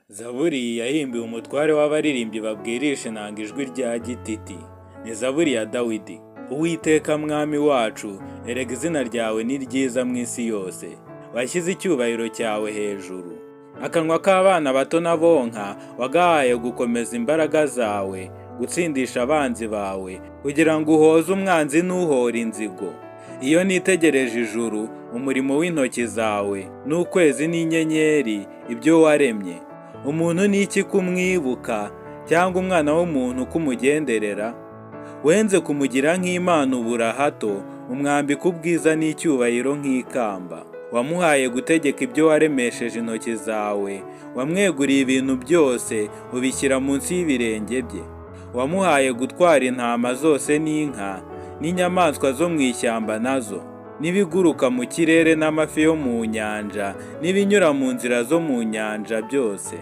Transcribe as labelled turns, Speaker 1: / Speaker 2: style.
Speaker 1: Zaburi yahimbiwe umutware w'abaririmbyi babwirisha inanga ijwi rya gititi. Ni Zaburi ya Dawidi. Uwiteka mwami wacu, erega izina ryawe ni ryiza mu isi yose. Washyize icyubahiro cyawe hejuru. Akanwa k'abana bato n'abonka wagahaye gukomeza imbaraga zawe, gutsindisha abanzi bawe, kugira ngo uhoze umwanzi n'uhora inzigo. Iyo nitegereje ijuru, umurimo w'intoki zawe, n'ukwezi n'inyenyeri, ibyo waremye. Umuntu ni iki kumwibuka, cyangwa umwana w'umuntu kumugenderera? Wenze kumugira nk'Imana ubura hato, umwambika ubwiza n'icyubahiro nk'ikamba. Wamuhaye gutegeka ibyo waremesheje intoki zawe, wamweguriye ibintu byose, ubishyira munsi y'ibirenge bye. Wamuhaye gutwara intama zose n'inka, n'inyamaswa zo mu ishyamba nazo, n'ibiguruka mu kirere n'amafi yo mu nyanja, n'ibinyura mu nzira zo mu nyanja byose.